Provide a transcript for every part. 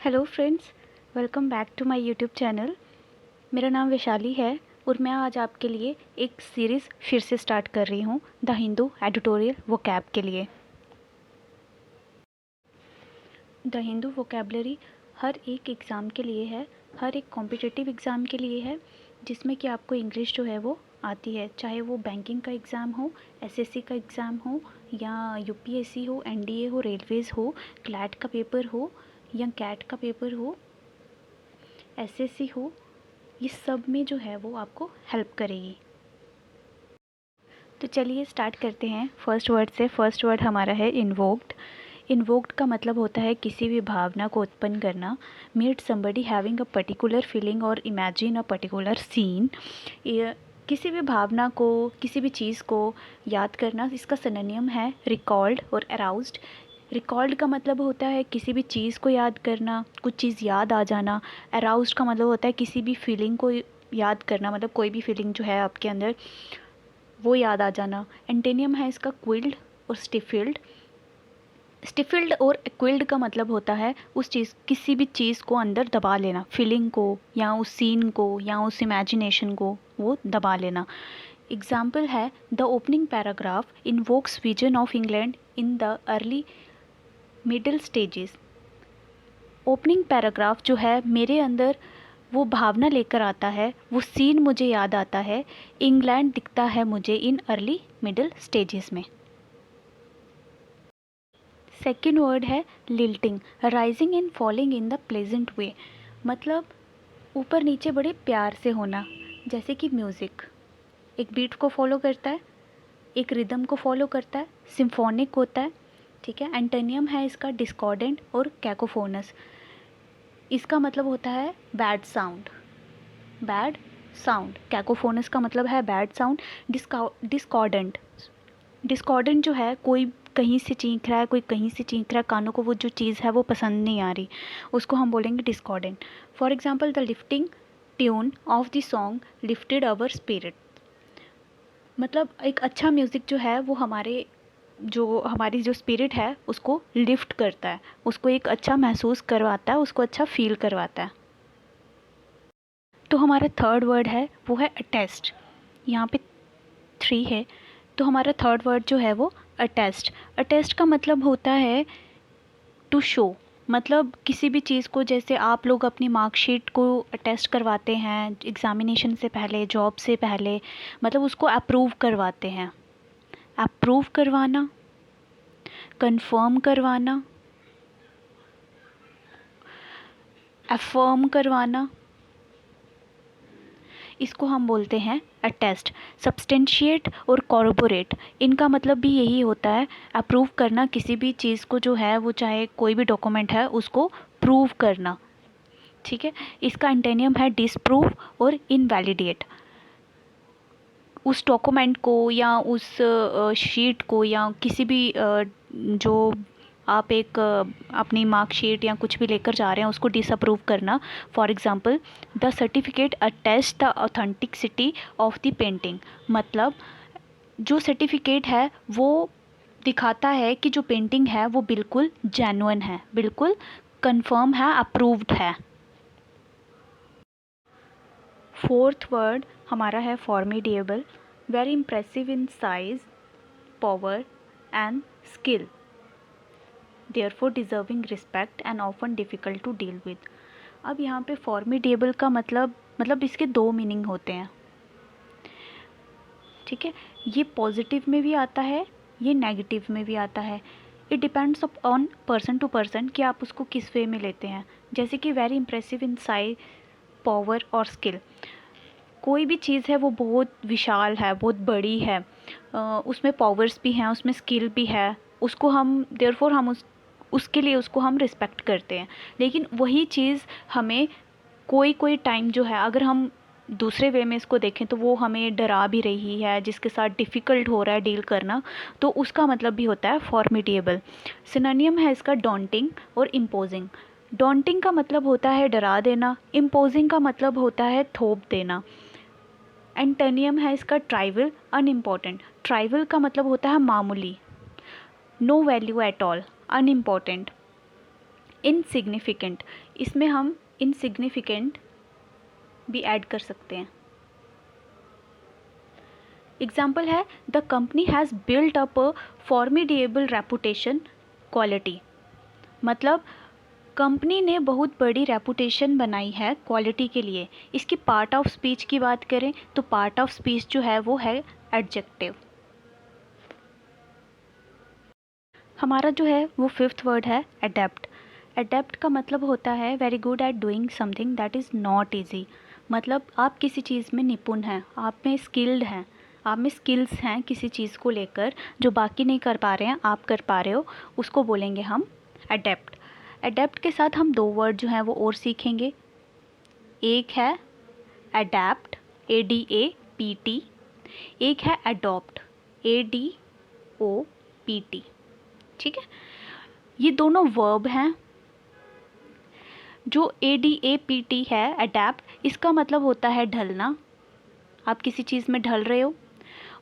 Hello friends, welcome back to my YouTube channel. मेरा नाम वैशाली है और मैं आज आपके लिए एक सीरीज़ फिर से स्टार्ट कर रही हूँ द हिंदू एडिटोरियल वोकैब के लिए। द हिंदू वोकैबलरी हर एक एग्ज़ाम के लिए है, हर एक कॉम्पिटिटिव एग्ज़ाम के लिए है जिसमें कि आपको इंग्लिश जो है वो आती है, चाहे वो बैंकिंग का एग्ज़ाम हो, एसएससी का एग्ज़ाम हो या यूपीएससी हो, एनडीए हो, रेलवेज़ हो, क्लैट का पेपर हो या कैट का पेपर हो, एसएससी हो, ये सब में जो है वो आपको हेल्प करेगी। तो चलिए स्टार्ट करते हैं फर्स्ट वर्ड से। फर्स्ट वर्ड हमारा है इन्वोक्ड। इन्वोक्ड का मतलब होता है किसी भी भावना को उत्पन्न करना। Meet somebody having a particular feeling और इमेजिन अ पर्टिकुलर सीन। किसी भी भावना को, किसी भी चीज़ को याद करना, इसका सिनोनिम है रिकॉल्ड और अराउज्ड। रिकॉल्ड का मतलब होता है किसी भी चीज़ को याद करना, कुछ चीज़ याद आ जाना। अराउज्ड का मतलब होता है किसी भी फीलिंग को याद करना, मतलब कोई भी फीलिंग जो है आपके अंदर वो याद आ जाना। एंटेनियम है इसका क्विल्ड और स्टिफिल्ड। स्टिफिल्ड और क्विल्ड का मतलब होता है उस चीज़, किसी भी चीज़ को अंदर दबा लेना, फीलिंग को या उस सीन को या उस इमेजिनेशन को वो दबा लेना। एग्जाम्पल है the opening paragraph invokes vision of England in the early middle stages. Opening paragraph जो है मेरे अंदर वो भावना लेकर आता है, वो सीन मुझे याद आता है, इंग्लैंड दिखता है मुझे इन अर्ली मिडिल स्टेजेस में। सेकेंड वर्ड है lilting, rising and falling in the pleasant way. मतलब ऊपर नीचे बड़े प्यार से होना, जैसे कि म्यूज़िक एक बीट को फॉलो करता है, एक रिदम को फॉलो करता है, सिम्फोनिक होता है। ठीक है। एंटोनियम है इसका डिस्कॉर्डेंट और कैकोफोनस। इसका मतलब होता है बैड साउंड। बैड साउंड, कैकोफोनस का मतलब है बैड साउंड। डिस्कॉर्डेंट, डिस्कॉर्डेंट जो है कोई कहीं से चीख रहा है, कोई कहीं से चीख रहा है, कानों को वो जो चीज़ है वो पसंद नहीं आ रही, उसको हम बोलेंगे discordant. For example the lifting tune of the song lifted our spirit. मतलब एक अच्छा म्यूज़िक जो है वो हमारी जो स्पिरिट है उसको लिफ्ट करता है, उसको एक अच्छा महसूस करवाता है, उसको अच्छा फील करवाता है। तो हमारा थर्ड वर्ड है वो है अटेस्ट। यहाँ पे 3 है, तो हमारा थर्ड वर्ड जो है वो अटेस्ट। अटेस्ट का मतलब होता है टू शो। मतलब किसी भी चीज़ को, जैसे आप लोग अपनी मार्कशीट को अटेस्ट करवाते हैं एग्ज़ामिनेशन से पहले, जॉब से पहले, मतलब उसको अप्रूव करवाते हैं। अप्रूव करवाना, कंफर्म करवाना, अफर्म करवाना, इसको हम बोलते हैं अटेस्ट। सब्सटेंशिएट और कॉर्बोरेट, इनका मतलब भी यही होता है अप्रूव करना किसी भी चीज़ को जो है वो, चाहे कोई भी डॉक्यूमेंट है उसको प्रूव करना। ठीक है। इसका एंटेनियम है डिसप्रूव और इनवैलिडेट। उस डॉक्यूमेंट को या उस शीट को या किसी भी जो आप एक अपनी मार्कशीट या कुछ भी लेकर जा रहे हैं उसको डिसअप्रूव करना। For example the certificate attest the authenticity of the painting. मतलब जो सर्टिफिकेट है वो दिखाता है कि जो पेंटिंग है वो बिल्कुल जेन्युइन है, बिल्कुल कंफर्म है, अप्रूव्ड है। फोर्थ वर्ड हमारा है formidable, very impressive in size, power and skill, therefore deserving respect and often difficult to deal with. अब यहाँ पे फॉर्मिडेबल का मतलब इसके 2 मीनिंग होते हैं। ठीक है। ये पॉजिटिव में भी आता है, ये नेगेटिव में भी आता है। It depends on person to person कि आप उसको किस वे में लेते हैं। जैसे कि very impressive in size, power और स्किल। कोई भी चीज़ है वो बहुत विशाल है, बहुत बड़ी है, उसमें पावर्स भी हैं, उसमें स्किल भी है, उसको हम देयरफॉर हम उसके लिए उसको हम रिस्पेक्ट करते हैं। लेकिन वही चीज़ हमें कोई कोई टाइम जो है, अगर हम दूसरे वे में इसको देखें तो वो हमें डरा भी रही है, जिसके साथ डिफ़िकल्ट हो रहा है डील करना, तो उसका मतलब भी होता है फॉर्मिडेबल। सिनोनिम है इसका डॉन्टिंग और इम्पोजिंग। डॉन्टिंग का मतलब होता है डरा देना, इम्पोजिंग का मतलब होता है थोप देना। एंटोनियम है इसका ट्राइवल, अनइम्पॉर्टेंट। ट्राइवल का मतलब होता है मामूली, no value at all, unimportant. Insignificant, इसमें हम इनसिग्निफिकेंट भी ऐड कर सकते हैं। एग्जाम्पल है the company has built up a formidable reputation quality, मतलब कंपनी ने बहुत बड़ी रेपुटेशन बनाई है क्वालिटी के लिए। इसकी पार्ट ऑफ स्पीच की बात करें तो पार्ट ऑफ स्पीच जो है वो है एडजेक्टिव। हमारा जो है वो फिफ्थ वर्ड है अडेप्ट। अडेप्ट का मतलब होता है very good at doing something that is not easy, मतलब आप किसी चीज़ में निपुण हैं, आप में स्किल्ड हैं, आप में स्किल्स हैं किसी चीज़ को लेकर जो बाकी नहीं कर पा रहे हैं आप कर पा रहे हो, उसको बोलेंगे हम अडेप्ट। अडेप्ट के साथ हम दो वर्ड जो हैं वो और सीखेंगे। एक है अडेप्ट ADAPT, एक है अडॉप्ट ADOPT। ठीक है, ये दोनों वर्ब हैं। जो ADAPT है अडेप्ट, इसका मतलब होता है ढलना, आप किसी चीज़ में ढल रहे हो।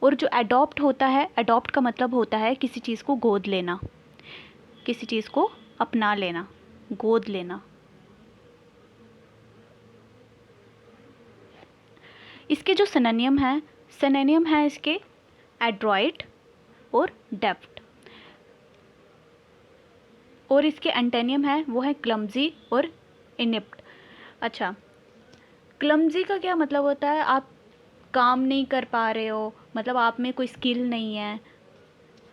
और जो अडॉप्ट होता है, अडॉप्ट का मतलब होता है किसी चीज़ को गोद लेना, किसी चीज़ को अपना लेना, गोद लेना। इसके जो सिनोनिम है इसके एड्रॉइट और डेप्ट, और इसके एंटेनियम है वो है क्लमजी और इनिप्ट। अच्छा, क्लमजी का क्या मतलब होता है, आप काम नहीं कर पा रहे हो, मतलब आप में कोई स्किल नहीं है।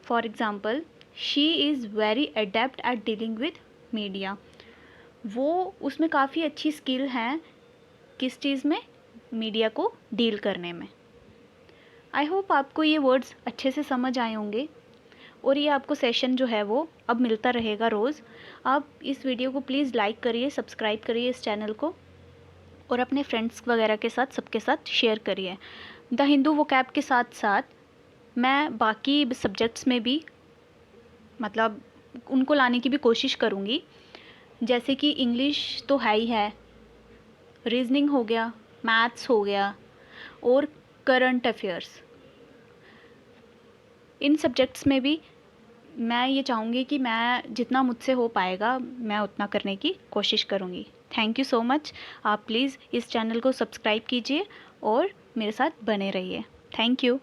For example she is very adept at dealing with media, वो उसमें काफ़ी अच्छी स्किल हैं किस चीज़ में, मीडिया को डील करने में। आई होप आपको ये वर्ड्स अच्छे से समझ आए होंगे, और ये आपको सेशन जो है वो अब मिलता रहेगा रोज़। आप इस वीडियो को प्लीज़ लाइक करिए, सब्सक्राइब करिए इस चैनल को, और अपने फ्रेंड्स वगैरह के साथ सबके साथ शेयर करिए। द हिंदू वोकैब के साथ साथ मैं बाकी सब्जेक्ट्स में भी मतलब उनको लाने की भी कोशिश करूँगी, जैसे कि इंग्लिश तो है ही है, रीजनिंग हो गया, मैथ्स हो गया और करंट अफेयर्स। इन सब्जेक्ट्स में भी मैं ये चाहूँगी कि मैं जितना मुझसे हो पाएगा मैं उतना करने की कोशिश करूँगी। Thank you so much. आप प्लीज़ इस चैनल को सब्सक्राइब कीजिए और मेरे साथ बने रहिए। Thank you.